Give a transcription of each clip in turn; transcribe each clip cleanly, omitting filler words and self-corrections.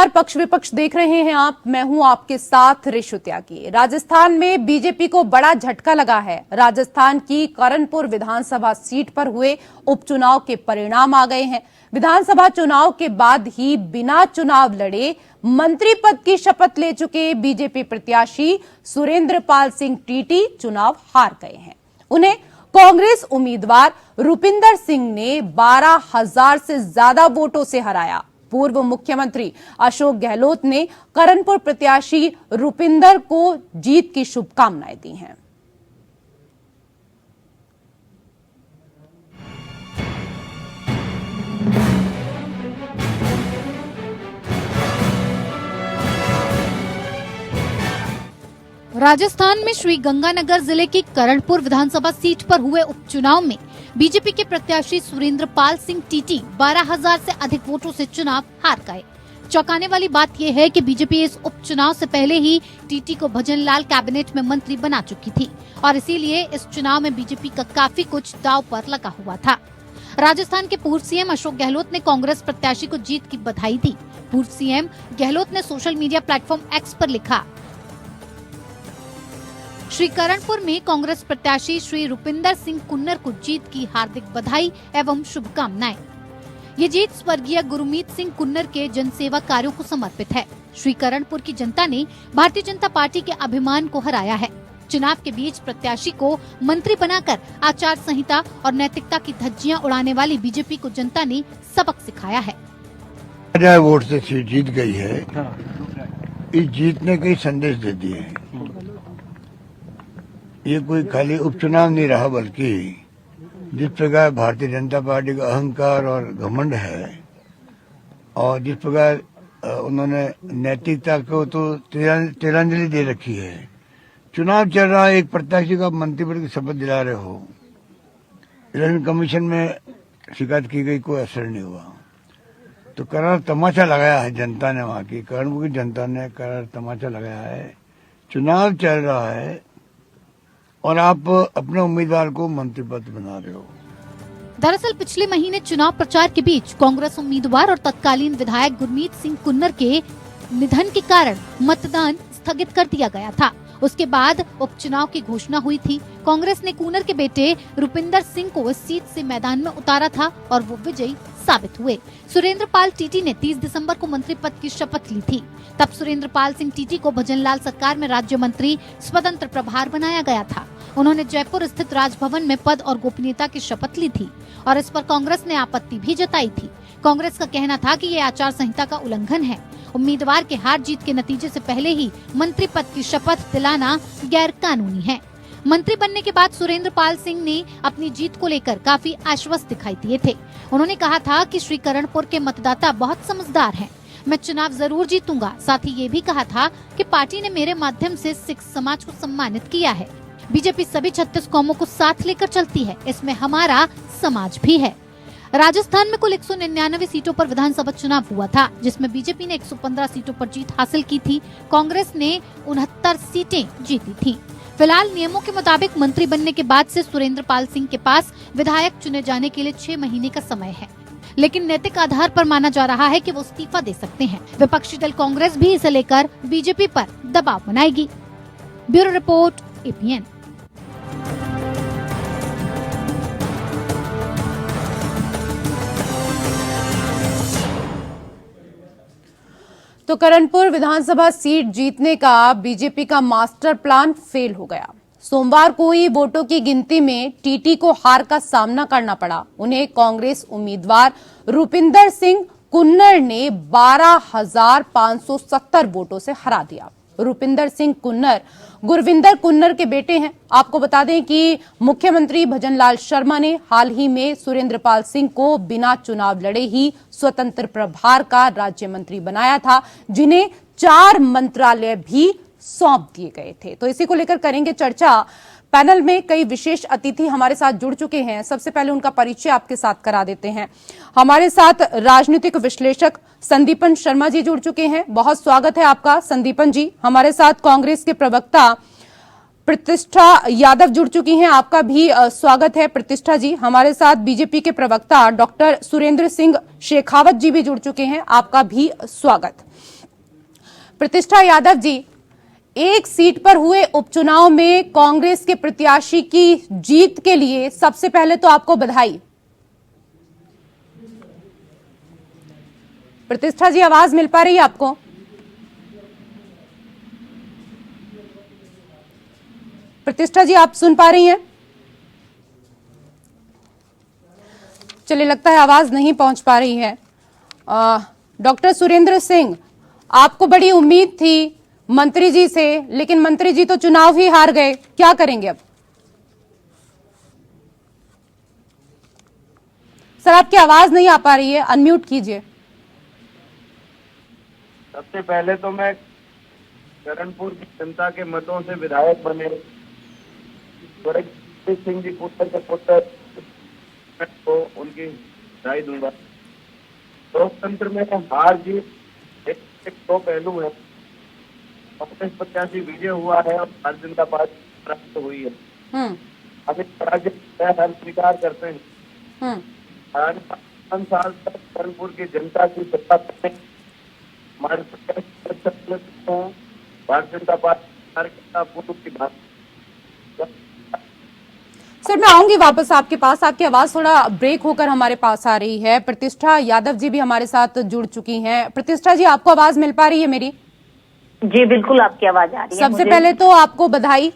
नमस्कार, पक्ष विपक्ष देख रहे हैं आप। मैं हूं आपके साथ ऋषु त्यागी। राजस्थान में बीजेपी को बड़ा झटका लगा है। राजस्थान की करणपुर विधानसभा सीट पर हुए उपचुनाव के परिणाम आ गए हैं। विधानसभा चुनाव के बाद ही बिना चुनाव लड़े मंत्री पद की शपथ ले चुके बीजेपी प्रत्याशी सुरेंद्र पाल सिंह टीटी चुनाव हार गए हैं। उन्हें कांग्रेस उम्मीदवार रुपिंदर सिंह ने 12,000 से ज्यादा वोटों से हराया। पूर्व मुख्यमंत्री अशोक गहलोत ने करणपुर प्रत्याशी रुपिंदर को जीत की शुभकामनाएं दी हैं। राजस्थान में श्री गंगानगर जिले की करणपुर विधानसभा सीट पर हुए उपचुनाव में बीजेपी के प्रत्याशी सुरेंद्र पाल सिंह टीटी 12,000 से अधिक वोटों से चुनाव हार गए। चौंकाने वाली बात यह है कि बीजेपी इस उपचुनाव से पहले ही टीटी को भजनलाल कैबिनेट में मंत्री बना चुकी थी और इसीलिए इस चुनाव में बीजेपी का काफी कुछ दांव पर लगा हुआ था। राजस्थान के पूर्व सीएम अशोक गहलोत ने कांग्रेस प्रत्याशी को जीत की बधाई दी। पूर्व सीएम गहलोत ने सोशल मीडिया प्लेटफॉर्म एक्स पर लिखा, श्री करणपुर में कांग्रेस प्रत्याशी श्री रुपिंदर सिंह कुन्नर को जीत की हार्दिक बधाई एवं शुभकामनाएं। ये जीत स्वर्गीय गुरमीत सिंह कुन्नर के जनसेवा कार्यों को समर्पित है। श्री करणपुर की जनता ने भारतीय जनता पार्टी के अभिमान को हराया है। चुनाव के बीच प्रत्याशी को मंत्री बनाकर आचार संहिता और नैतिकता की धज्जियां उड़ाने वाली बीजेपी को जनता ने सबक सिखाया है। वोट से सीट जीत गई है। इस जीत ने कई संदेश दे दिए हैं। ये कोई खाली उपचुनाव नहीं रहा, बल्कि जिस प्रकार भारतीय जनता पार्टी का अहंकार और घमंड है और जिस प्रकार उन्होंने नैतिकता को तो तिलांजलि दे रखी है। चुनाव चल रहा है, एक प्रत्याशी का मंत्री पद की शपथ दिला रहे हो, इलेक्शन कमीशन में शिकायत की गई, कोई असर नहीं हुआ। तो करार तमाचा लगाया है जनता ने, वहाँ की करणपुर की जनता ने करार तमाचा लगाया है। चुनाव चल रहा है और आप अपने उम्मीदवार को मंत्री पद बना रहे हो। दरअसल पिछले महीने चुनाव प्रचार के बीच कांग्रेस उम्मीदवार और तत्कालीन विधायक गुरमीत सिंह कुन्नर के निधन के कारण मतदान स्थगित कर दिया गया था। उसके बाद उपचुनाव की घोषणा हुई थी। कांग्रेस ने कुन्नर के बेटे रुपिंदर सिंह को इस सीट से मैदान में उतारा था और वो विजयी साबित हुए। सुरेंद्र पाल टीटी ने 30 दिसंबर को मंत्री पद की शपथ ली थी। तब सुरेंद्र पाल सिंह टीटी को भजनलाल सरकार में राज्य मंत्री स्वतंत्र प्रभार बनाया गया था। उन्होंने जयपुर स्थित राजभवन में पद और गोपनीयता की शपथ ली थी और इस पर कांग्रेस ने आपत्ति भी जताई थी। कांग्रेस का कहना था कि ये आचार संहिता का उल्लंघन है। उम्मीदवार के हार जीत के नतीजे से पहले ही मंत्री पद की शपथ दिलाना गैर कानूनी है। मंत्री बनने के बाद सुरेंद्र पाल सिंह ने अपनी जीत को लेकर काफी आश्वस्त दिखाई दिए थे। उन्होंने कहा था कि श्री करणपुर के मतदाता बहुत समझदार हैं। मैं चुनाव जरूर जीतूंगा। साथ ही ये भी कहा था कि पार्टी ने मेरे माध्यम से सिख समाज को सम्मानित किया है। बीजेपी सभी 36 कौमों को साथ लेकर चलती है, इसमें हमारा समाज भी है। राजस्थान में कुल 199 सीटों पर विधानसभा चुनाव हुआ था, जिसमें बीजेपी ने 115 सीटों पर जीत हासिल की थी। कांग्रेस ने 69 सीटें जीती थी। फिलहाल नियमों के मुताबिक मंत्री बनने के बाद से सुरेंद्र पाल सिंह के पास विधायक चुने जाने के लिए 6 महीने का समय है, लेकिन नैतिक आधार पर माना जा रहा है कि वो इस्तीफा दे सकते हैं। विपक्षी दल कांग्रेस भी इसे लेकर बीजेपी पर दबाव बनाएगी। Bureau report, APN. तो करणपुर विधानसभा सीट जीतने का बीजेपी का मास्टर प्लान फेल हो गया। सोमवार को ही वोटों की गिनती में टीटी को हार का सामना करना पड़ा। उन्हें कांग्रेस उम्मीदवार रुपिंदर सिंह कुन्नर ने 12,570 वोटों से हरा दिया। रुपिंदर सिंह कुन्नर गुरविंदर कुन्नर के बेटे हैं। आपको बता दें कि मुख्यमंत्री भजनलाल शर्मा ने हाल ही में सुरेंद्र पाल सिंह को बिना चुनाव लड़े ही स्वतंत्र प्रभार का राज्य मंत्री बनाया था, जिन्हें 4 मंत्रालय भी सौंप दिए गए थे। तो इसी को लेकर करेंगे चर्चा। पैनल में कई विशेष अतिथि हमारे साथ जुड़ चुके हैं। सबसे पहले उनका परिचय आपके साथ करा देते हैं। हमारे साथ राजनीतिक विश्लेषक संदीपन शर्मा जी जुड़ चुके हैं। बहुत स्वागत है आपका संदीपन जी। हमारे साथ कांग्रेस के प्रवक्ता प्रतिष्ठा यादव जुड़ चुकी हैं। आपका भी स्वागत है प्रतिष्ठा जी। हमारे साथ बीजेपी के प्रवक्ता डॉक्टर सुरेंद्र सिंह शेखावत जी भी जुड़ चुके हैं। आपका भी स्वागत। प्रतिष्ठा यादव जी, एक सीट पर हुए उपचुनाव में कांग्रेस के प्रत्याशी की जीत के लिए सबसे पहले तो आपको बधाई। प्रतिष्ठा जी, आवाज मिल पा रही है आपको? प्रतिष्ठा जी, आप सुन पा रही हैं? चलिए, लगता है आवाज नहीं पहुंच पा रही है। डॉक्टर सुरेंद्र सिंह, आपको बड़ी उम्मीद थी मंत्री जी से, लेकिन मंत्री जी तो चुनाव ही हार गए, क्या करेंगे अब? सर, आपकी आवाज नहीं आ पा रही है, अनम्यूट कीजिए। सबसे पहले तो मैं करणपुर की जनता के मतों से विधायक बने सिंह जी पुत्र के पुत्र को उनकी बधाई दूंगा। लोकतंत्र में हार जीत एक दो पहलू है। कांग्रेस प्रत्याशी विजय हुआ है और भारतीय जनता पार्टी प्राप्त हुई है। अब इस पराजय हम स्वीकार करते हैं। आगामी 5 साल तक करणपुर की जनता की सत्ता में हमारे भारतीय जनता पार्टी की बात। सर, मैं आऊंगी वापस आपके पास। आपकी आवाज थोड़ा ब्रेक होकर हमारे पास आ रही है। प्रतिष्ठा यादव जी भी हमारे साथ जुड़ चुकी हैं। प्रतिष्ठा जी, आपको आवाज मिल पा रही है मेरी? जी बिल्कुल, आपकी आवाज आ रही है। सबसे पहले तो आपको बधाई।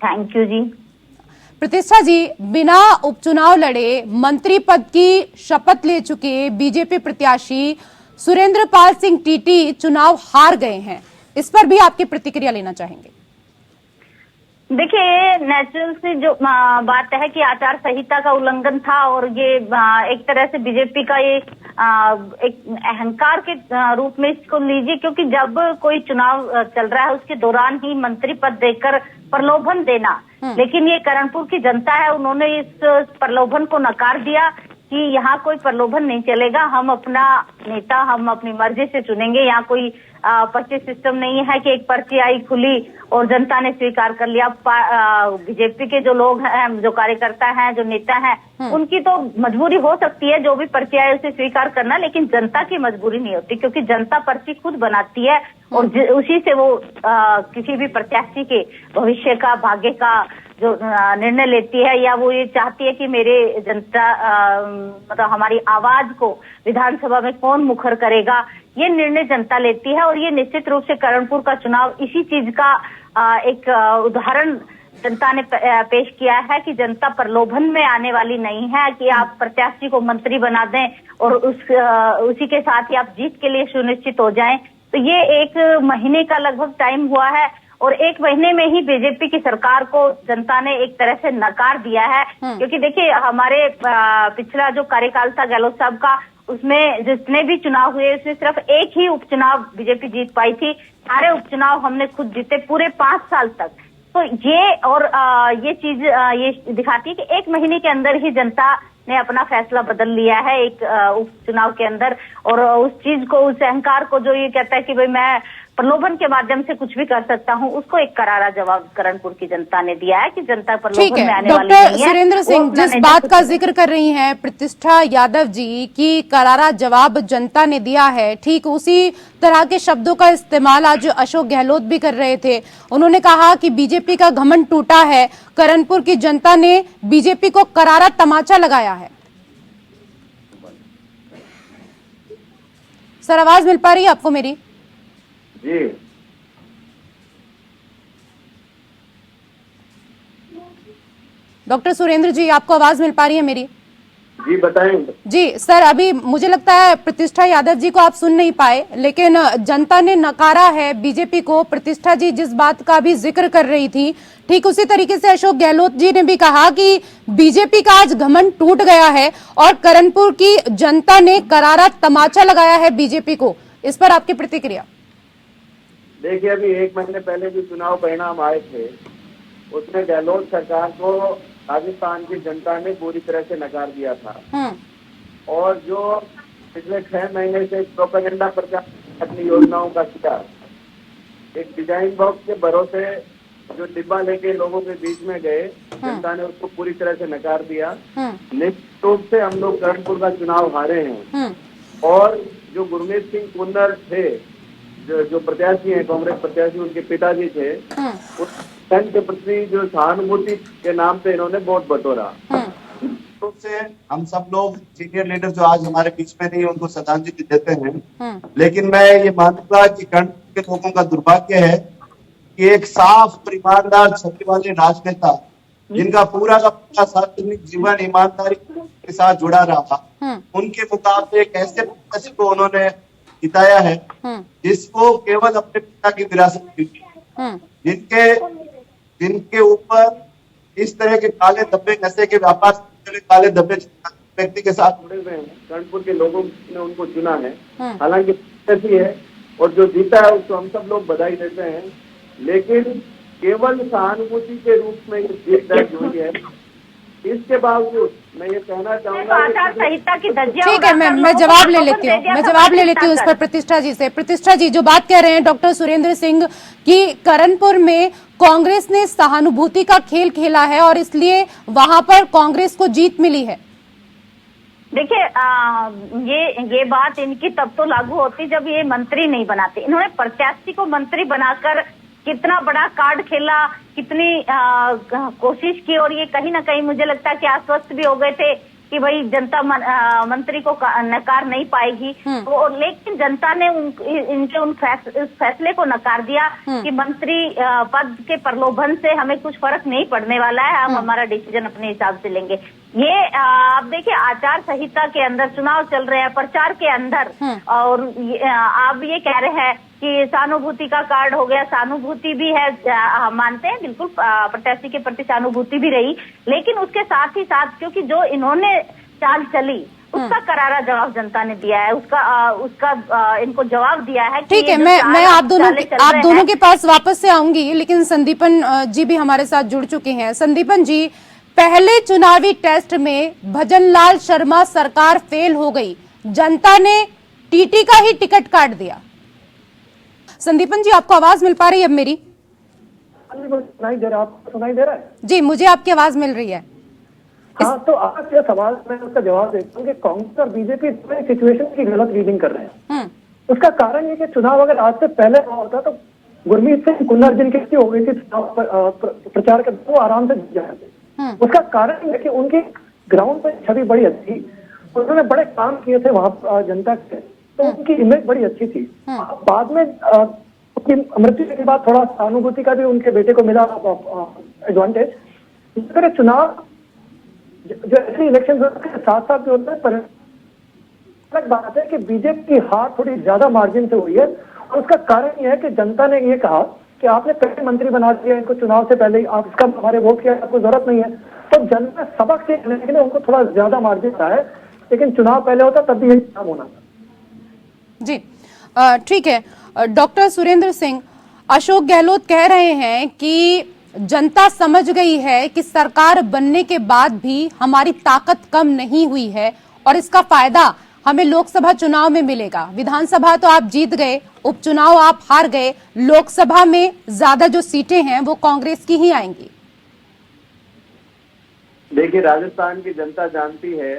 थैंक यू जी। प्रतिष्ठा जी, बिना उपचुनाव लड़े मंत्री पद की शपथ ले चुके बीजेपी प्रत्याशी सुरेंद्र पाल सिंह टीटी चुनाव हार गए हैं, इस पर भी आपकी प्रतिक्रिया लेना चाहेंगे। देखिए, नेचुरल से जो बात है कि आचार संहिता का उल्लंघन था और ये एक तरह से बीजेपी का ये एक अहंकार के रूप में इसको लीजिए, क्योंकि जब कोई चुनाव चल रहा है उसके दौरान ही मंत्री पद देकर प्रलोभन देना, लेकिन ये करणपुर की जनता है, उन्होंने इस प्रलोभन को नकार दिया कि यहाँ कोई प्रलोभन नहीं चलेगा, हम अपना नेता हम अपनी मर्जी से चुनेंगे। यहाँ कोई पर्ची सिस्टम नहीं है कि एक पर्ची आई खुली और जनता ने स्वीकार कर लिया। बीजेपी के जो लोग हैं, जो कार्यकर्ता हैं, जो नेता हैं, उनकी तो मजबूरी हो सकती है जो भी पर्ची आए उसे स्वीकार करना, लेकिन जनता की मजबूरी नहीं होती, क्योंकि जनता पर्ची खुद बनाती है और उसी से वो किसी भी प्रत्याशी के भविष्य का, भाग्य का जो निर्णय लेती है, या वो ये चाहती है कि मेरे जनता मतलब हमारी आवाज को विधानसभा में कौन मुखर करेगा, ये निर्णय जनता लेती है। और ये निश्चित रूप से करणपुर का चुनाव इसी चीज का एक उदाहरण जनता ने पेश किया है कि जनता प्रलोभन में आने वाली नहीं है कि आप प्रत्याशी को मंत्री बना दें और उसी के साथ ही आप जीत के लिए सुनिश्चित हो जाएं। तो ये 1 महीने का लगभग टाइम हुआ है और 1 महीने में ही बीजेपी की सरकार को जनता ने एक तरह से नकार दिया है। क्योंकि देखिए, हमारे पिछला जो कार्यकाल था गहलोत साहब का, उसमें जितने भी चुनाव हुए उसमें सिर्फ एक ही उपचुनाव बीजेपी जीत पाई थी। सारे उपचुनाव हमने खुद जीते पूरे 5 साल तक। तो ये और ये चीज ये दिखाती है कि 1 महीने के अंदर ही जनता ने अपना फैसला बदल लिया है एक उपचुनाव के अंदर। और उस चीज को, उस अहंकार को जो ये कहता है कि भाई मैं प्रलोभन के माध्यम से कुछ भी कर सकता हूं, उसको एक करारा जवाब करणपुर की जनता ने दिया है कि जनता प्रलोभन में आने वाली नहीं है। डॉक्टर सुरेंद्र सिंह, जिस बात का जिक्र कर रही हैं प्रतिष्ठा यादव जी की करारा जवाब जनता ने दिया है, ठीक उसी तरह के शब्दों का इस्तेमाल आज अशोक गहलोत भी कर रहे थे। उन्होंने कहा कि बीजेपी का घमंड टूटा है, करणपुर की जनता ने बीजेपी को करारा तमाचा लगाया है। सर, आवाज मिल पा रही है आपको मेरी? जी डॉक्टर सुरेंद्र जी, आपको आवाज मिल पा रही है मेरी? जी बताएंगे। जी सर, अभी मुझे लगता है प्रतिष्ठा यादव जी को आप सुन नहीं पाए, लेकिन जनता ने नकारा है बीजेपी को। प्रतिष्ठा जी जिस बात का भी जिक्र कर रही थी, ठीक उसी तरीके से अशोक गहलोत जी ने भी कहा कि बीजेपी का आज घमंड टूट गया है और करणपुर की जनता ने करारा तमाचा लगाया है बीजेपी को। इस पर आपकी प्रतिक्रिया? देखिए, अभी 1 महीने पहले जो चुनाव परिणाम आए थे उसमें गहलोत सरकार को राजस्थान की जनता ने पूरी तरह से नकार दिया था। और जो पिछले 6 महीने से प्रोपेगेंडा प्रचार अपनी योजनाओं का किया, एक डिजाइन बॉक्स के भरोसे जो डिब्बा लेके लोगों के बीच में गए, जनता ने उसको पूरी तरह से नकार दिया। निश्चित रूप से हम लोग करणपुर का चुनाव हारे हैं। और जो गुरमीत सिंह कुन्नर थे, जो प्रत्याशी हैं, कांग्रेस प्रत्याशी, उनके पिताजी थे, उस बहन के प्रति जो सहानुभूति के नाम पे इन्होंने वोट बटोरा। रूप से हम सब लोग सीनियर लीडर जो आज हमारे बीच में नहीं है उनको श्रद्धांजलि देते हैं, लेकिन मैं ये मानूंगा कि कर्नाटक के लोगों का दुर्भाग्य है कि एक साफ और ईमानदार छवि वाले राजनेता जिनका पूरा का पूरा सार्वजनिक जीवन ईमानदारी के साथ जुड़ा रहा, उनके मुकाबले एक ऐसे प्रत्याशी को उन्होंने जिताया है जिसको केवल अपने पिता की विरासत मिली, जिनके ऊपर इस तरह के काले धब्बे, नशे के व्यापार से काले धब्बे व्यक्ति के साथ जुड़े हुए हैं। कर्णपुर के लोगों ने उनको चुना है, हालांकि ऐसी है, और जो जीता है उसको हम सब लोग बधाई देते हैं, लेकिन केवल सहानुभूति के रूप में ये जीत दर्ज हुई है। इसके बावजूद मैं ये कहना चाहूंगा आचार संहिता की धज्जियां ठीक है, मैं जवाब ले लेती हूँ उस पर प्रतिष्ठा जी से। प्रतिष्ठा जी, जो बात कह रहे हैं डॉक्टर सुरेंद्र सिंह कि कर्णपुर में कांग्रेस ने सहानुभूति का खेल खेला है और इसलिए वहां पर कांग्रेस को जीत मिली है। देखिए, ये बात इनकी तब तो लागू होती जब ये मंत्री नहीं बनाते। इन्होंने प्रत्याशी को मंत्री बनाकर कितना बड़ा कार्ड खेला, कितनी कोशिश की, और ये कहीं ना कहीं मुझे लगता है कि आश्वस्त भी हो गए थे कि भाई जनता मंत्री को नकार नहीं पाएगी, तो लेकिन जनता ने इनके उन फैसले को नकार दिया कि मंत्री पद के प्रलोभन से हमें कुछ फर्क नहीं पड़ने वाला है, हम हमारा डिसीजन अपने हिसाब से लेंगे। ये आप देखिए, आचार संहिता के अंदर चुनाव चल रहे हैं, प्रचार के अंदर, और आप ये कह रहे हैं कि सहानुभूति का कार्ड हो गया। सहानुभूति भी है, हम मानते हैं, बिल्कुल प्रत्याशी के प्रति सहानुभूति भी रही, लेकिन उसके साथ ही साथ क्योंकि जो इन्होंने चाल चली उसका करारा जवाब जनता ने दिया है, उसका इनको जवाब दिया है। ठीक है, मैं आप दोनों के पास वापस से आऊंगी, लेकिन संदीपन जी भी हमारे साथ जुड़ चुके हैं। संदीपन जी, पहले चुनावी टेस्ट में भजनलाल शर्मा सरकार फेल हो गई, जनता ने टीटी का ही टिकट काट दिया। संदीपन जी, आपको आवाज मिल पा रही है अब मेरी? सुनाई दे रहा है? आपको सुनाई दे रहा है? जी, मुझे आपकी आवाज मिल रही है। हाँ, तो आज ये सवाल मैं उसका जवाब देता हूँ कि कांग्रेस और बीजेपी सिचुएशन की गलत रीडिंग कर रहे हैं। उसका कारण ये कि चुनाव अगर आज से पहले हुआ होता तो गुरमीत सिंह कुन्नर जिनकी हो गई थी चुनाव प्रचार के, वो आराम से जीत जाते। उसका कारण ये कि उनकी ग्राउंड पर छवि बड़ी अच्छी, उन्होंने बड़े काम किए थे वहां जनता के, तो उनकी इमेज बड़ी अच्छी थी। बाद में उनकी मृत्यु के बाद थोड़ा सहानुभूति का भी उनके बेटे को मिला एडवांटेज। इस तरह चुनाव जो ऐसे इलेक्शन के साथ साथ जो होता है, पर अलग बात है कि बीजेपी की हार थोड़ी ज्यादा मार्जिन से हुई है, और उसका कारण यह है कि जनता ने ये कहा कि आपने पहले मंत्री बना दिया इनको चुनाव से पहले ही, आप इसका हमारे वोट की आपको जरूरत नहीं है, तो जनता सबक सीखने के लिए उनको थोड़ा ज्यादा मार्जिन रहा है, लेकिन चुनाव पहले होता तब भी यही काम होना था। जी, ठीक है। डॉक्टर सुरेंद्र सिंह, अशोक गहलोत कह रहे हैं कि जनता समझ गई है कि सरकार बनने के बाद भी हमारी ताकत कम नहीं हुई है और इसका फायदा हमें लोकसभा चुनाव में मिलेगा। विधानसभा तो आप जीत गए, उपचुनाव आप हार गए, लोकसभा में ज्यादा जो सीटें हैं वो कांग्रेस की ही आएंगी। देखिए, राजस्थान की जनता जानती है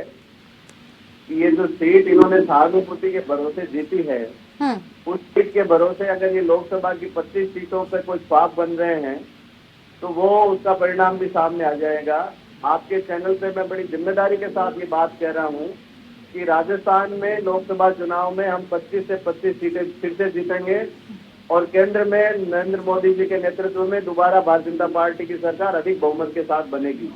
कि ये जो सीट इन्होंने सहानुभूति के भरोसे जीती है, उस सीट के भरोसे अगर ये लोकसभा की 25 सीटों पर कोई ख्वाब बन रहे हैं तो वो उसका परिणाम भी सामने आ जाएगा। आपके चैनल पे मैं बड़ी जिम्मेदारी के साथ ये बात कह रहा हूँ कि राजस्थान में लोकसभा चुनाव में हम 25 से 25 सीटें फिर से जीतेंगे और केंद्र में नरेंद्र मोदी जी के नेतृत्व में दोबारा भारतीय जनता पार्टी की सरकार अधिक बहुमत के साथ बनेगी।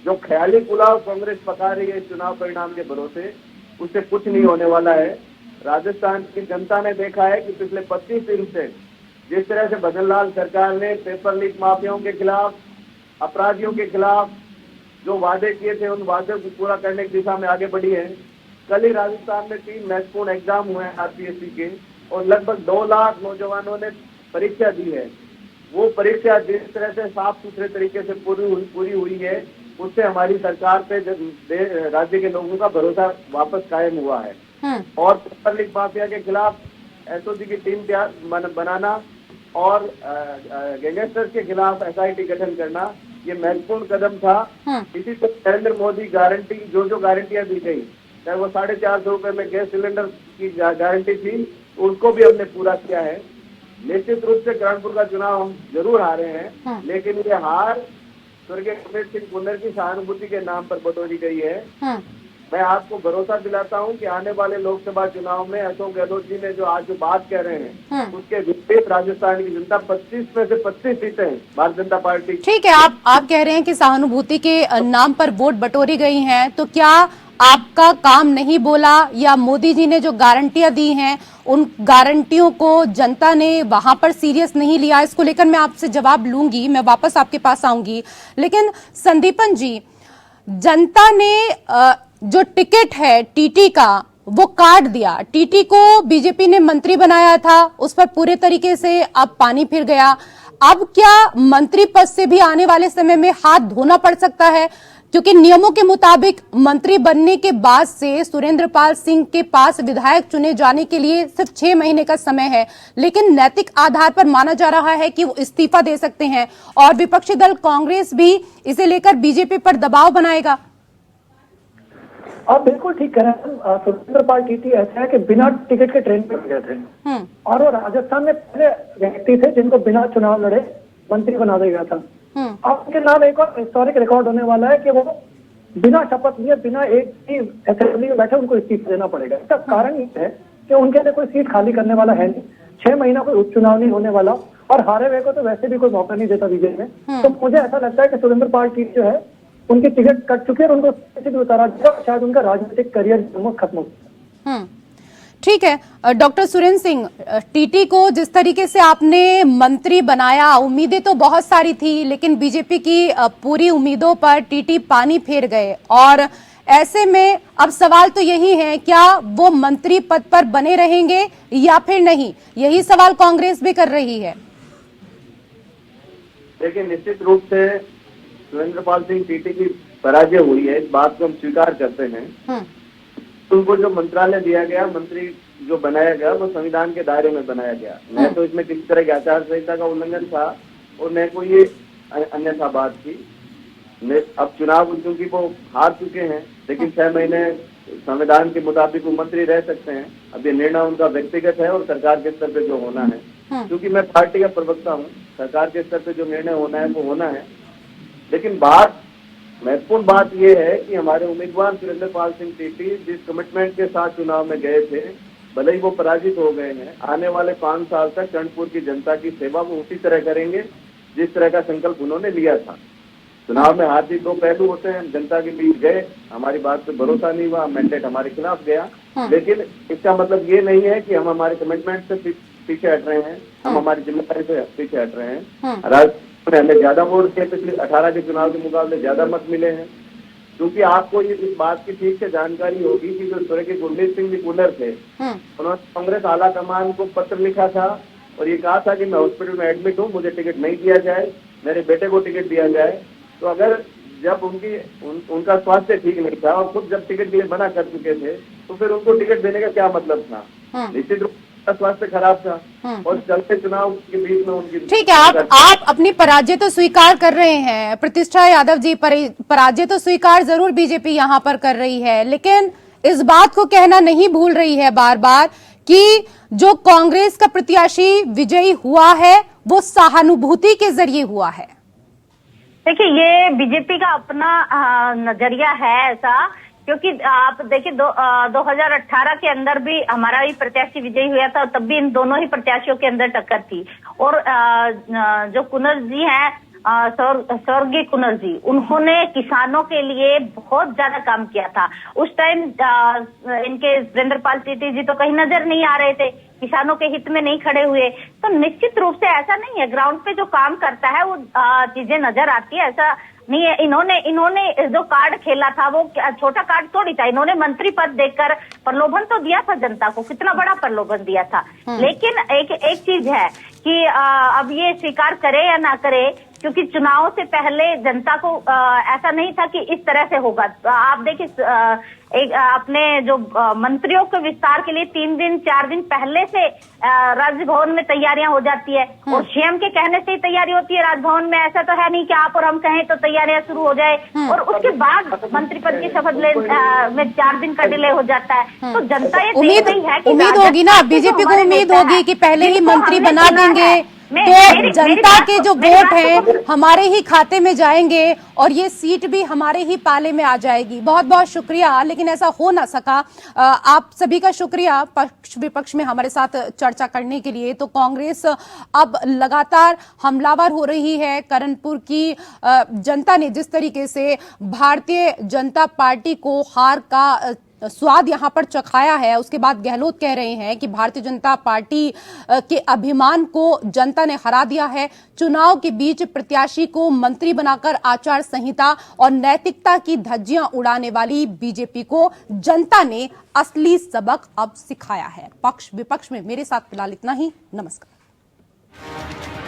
जो ख्याली पुलाव कांग्रेस पका रही है चुनाव परिणाम के भरोसे, उससे कुछ नहीं होने वाला है। राजस्थान की जनता ने देखा है कि पिछले 25 दिन से जिस तरह से भजनलाल सरकार ने पेपर लीक माफियाओं के खिलाफ, अपराधियों के खिलाफ जो वादे किए थे उन वादों को पूरा करने की दिशा में आगे बढ़ी है। कल ही राजस्थान में 3 महत्वपूर्ण एग्जाम हुए हैं आरपीएससी के और लगभग 2 लाख नौजवानों ने परीक्षा दी है। वो परीक्षा जिस तरह से साफ सुथरे तरीके से पूरी हुई है, उससे हमारी सरकार पे राज्य के लोगों का भरोसा वापस कायम हुआ है। और पेपर लीक माफिया के खिलाफ एसओजी की टीम बनाना और गैंगस्टर्स के खिलाफ एसआईटी गठन करना, ये महत्वपूर्ण कदम था। इसी तरह नरेंद्र मोदी गारंटी जो गारंटियां दी गई चाहे वो 450 रुपए में गैस सिलेंडर की गारंटी थी, उसको भी हमने पूरा किया है। निश्चित रूप से कानपुर का चुनाव हम जरूर हारे हैं, लेकिन ये हार स्वर्गीय गुरमीत सिंह कुन्नर की सहानुभूति के नाम पर बटोरी गई है। मैं आपको भरोसा दिलाता हूं कि आने वाले लोकसभा चुनाव में अशोक गहलोत जी ने जो आज जो बात कह रहे हैं, उसके विपरीत राजस्थान की जनता 25 में से 25 सीटें भारतीय जनता पार्टी। ठीक है, आप कह रहे हैं कि सहानुभूति के नाम पर वोट बटोरी गई हैं, तो क्या आपका काम नहीं बोला या मोदी जी ने जो गारंटियां दी हैं उन गारंटियों को जनता ने वहां पर सीरियस नहीं लिया? इसको लेकर मैं आपसे जवाब लूंगी, मैं वापस आपके पास आऊंगी। लेकिन संदीपन जी, जनता ने जो टिकट है टीटी का वो काट दिया। टीटी को बीजेपी ने मंत्री बनाया था, उस पर पूरे तरीके से अब पानी फिर गया। अब क्या मंत्री पद से भी आने वाले समय में हाथ धोना पड़ सकता है? क्योंकि नियमों के मुताबिक मंत्री बनने के बाद से सुरेंद्र पाल सिंह के पास विधायक चुने जाने के लिए सिर्फ 6 महीने का समय है, लेकिन नैतिक आधार पर माना जा रहा है कि वो इस्तीफा दे सकते हैं और विपक्षी दल कांग्रेस भी इसे लेकर बीजेपी पर दबाव बनाएगा। आप बिल्कुल ठीक कह रहे हैं। सुरेंद्र पाल टीटी ऐसा है कि बिना टिकट के ट्रेन पर गए थे और वो राजस्थान में पहले व्यक्ति थे जिनको बिना चुनाव लड़े मंत्री बना दिया गया था। अब उनके नाम एक और हिस्टोरिक रिकॉर्ड होने वाला है कि वो बिना शपथ लिए, बिना एक ही असेंबली में बैठे उनको इस्तीफा देना पड़ेगा। इसका कारण ये है कि उनके लिए कोई सीट खाली करने वाला है नहीं, 6 महीना कोई उपचुनाव नहीं होने वाला और हारे हुए को तो वैसे भी कोई मौका नहीं देता बीजेपी में। तो मुझे ऐसा लगता है कि सुरेंद्र पाल टीटी जो है उनकी टिकट कट चुकी है और उनको भी उतारा जाएगा, शायद उनका राजनीतिक करियर खत्म हो गया। ठीक है डॉक्टर सुरेंद्र सिंह, टीटी को जिस तरीके से आपने मंत्री बनाया, उम्मीदें तो बहुत सारी थी, लेकिन बीजेपी की पूरी उम्मीदों पर टीटी पानी फेर गए और ऐसे में अब सवाल तो यही है, क्या वो मंत्री पद पर बने रहेंगे या फिर नहीं? यही सवाल कांग्रेस भी कर रही है। देखिए, निश्चित रूप से सुरेंद्र पाल सिंह टीटी की पराजय हुई है, इस बात को हम स्वीकार करते हैं। उनको जो मंत्रालय दिया गया, मंत्री जो बनाया गया, वो संविधान के दायरे में बनाया गया। न तो इसमें किसी तरह की आचार संहिता का उल्लंघन था और न कोई ये अन्यथा बात थी। अब चुनाव क्योंकि वो हार चुके हैं, लेकिन 6 महीने संविधान के मुताबिक वो मंत्री रह सकते हैं। अब ये निर्णय उनका व्यक्तिगत है और सरकार के स्तर पे जो होना है, क्योंकि मैं पार्टी का प्रवक्ता हूँ, सरकार के स्तर पे जो निर्णय होना है वो होना है। लेकिन महत्वपूर्ण बात यह है कि हमारे उम्मीदवार सुरेंद्र पाल सिंह टीटी जिस कमिटमेंट के साथ चुनाव में गए थे, भले ही वो पराजित हो गए हैं, आने वाले 5 साल तक कर्णपुर की जनता की सेवा वो उसी तरह करेंगे जिस तरह का संकल्प उन्होंने लिया था। चुनाव में हार जीत 2 पहलू होते हैं। जनता के बीच गए, हमारी बात पे भरोसा नहीं हुआ, मैंडेट हमारे खिलाफ गया, लेकिन इसका मतलब ये नहीं है कि हम हमारे कमिटमेंट से पीछे हट रहे हैं, हम हमारी जिम्मेदारी से पीछे हट रहे हैं। हमें ज्यादा वोट दिए, पिछले 18 के चुनाव के मुकाबले ज्यादा मत मिले हैं, क्योंकि आपको ये इस बात की ठीक से जानकारी होगी कि जो स्वर्गीय गुरमीत सिंह जी कुन्नर थे, उन्होंने कांग्रेस आला कमान को पत्र लिखा था और ये कहा था कि मैं हॉस्पिटल में एडमिट हूँ, मुझे टिकट नहीं दिया जाए, मेरे बेटे को टिकट दिया जाए। तो अगर जब उनका स्वास्थ्य ठीक नहीं था और खुद जब टिकट के लिए मना कर चुके थे, तो फिर उनको टिकट देने का क्या मतलब था? निश्चित रूप से स्वास्थ्य खराब था और चलते चुनाव के बीच में उनकी। ठीक है, आप अपनी पराजय तो स्वीकार कर रहे हैं। प्रतिष्ठा यादव जी, पराजय तो स्वीकार जरूर बीजेपी यहाँ पर कर रही है, लेकिन इस बात को कहना नहीं भूल रही है बार बार कि जो कांग्रेस का प्रत्याशी विजयी हुआ है वो सहानुभूति के जरिए हुआ है। देखिए, ये बीजेपी का अपना नजरिया है ऐसा, क्योंकि आप देखिए 2018 के अंदर भी हमारा ही प्रत्याशी विजयी हुआ था, तब भी इन दोनों ही प्रत्याशियों के अंदर टक्कर थी। और जो कुन्नर जी हैं, स्वर्गीय कुन्नर जी, उन्होंने किसानों के लिए बहुत ज्यादा काम किया था। उस टाइम इनके सुरेंद्र पाल टीटी जी तो कहीं नजर नहीं आ रहे थे, किसानों के हित में नहीं खड़े हुए। तो निश्चित रूप से ऐसा नहीं है, ग्राउंड पे जो काम करता है वो चीजें नजर आती है, ऐसा नहीं है। इन्होंने जो कार्ड खेला था वो छोटा कार्ड थोड़ी था। इन्होंने मंत्री पद देकर प्रलोभन तो दिया था जनता को, कितना बड़ा प्रलोभन दिया था। लेकिन एक चीज है कि अब ये स्वीकार करे या ना करे क्योंकि चुनाव से पहले जनता को ऐसा नहीं था कि इस तरह से होगा। आप देखिए एक अपने जो मंत्रियों के विस्तार के लिए 3 दिन 4 दिन पहले से राजभवन में तैयारियां हो जाती है और सीएम के कहने से ही तैयारी होती है राजभवन में। ऐसा तो है नहीं कि आप और हम कहें तो तैयारियां शुरू हो जाए और उसके बाद मंत्री पद की शपथ में 4 दिन का डिले हो जाता है। तो जनता ये देख रही है कि उम्मीद होगी ना, बीजेपी को उम्मीद होगी कि पहले ही मंत्री बना देंगे तो जनता के जो वोट हैं हमारे ही खाते में जाएंगे और ये सीट भी हमारे ही पाले में आ जाएगी। बहुत बहुत शुक्रिया, लेकिन ऐसा हो ना सका। आप सभी का शुक्रिया पक्ष विपक्ष में हमारे साथ चर्चा करने के लिए। तो कांग्रेस अब लगातार हमलावर हो रही है। करणपुर की जनता ने जिस तरीके से भारतीय जनता पार्टी को हार का स्वाद यहां पर चखाया है, उसके बाद गहलोत कह रहे हैं कि भारतीय जनता पार्टी के अभिमान को जनता ने हरा दिया है। चुनाव के बीच प्रत्याशी को मंत्री बनाकर आचार संहिता और नैतिकता की धज्जियां उड़ाने वाली बीजेपी को जनता ने असली सबक अब सिखाया है। पक्ष विपक्ष में मेरे साथ फिलहाल इतना ही। नमस्कार।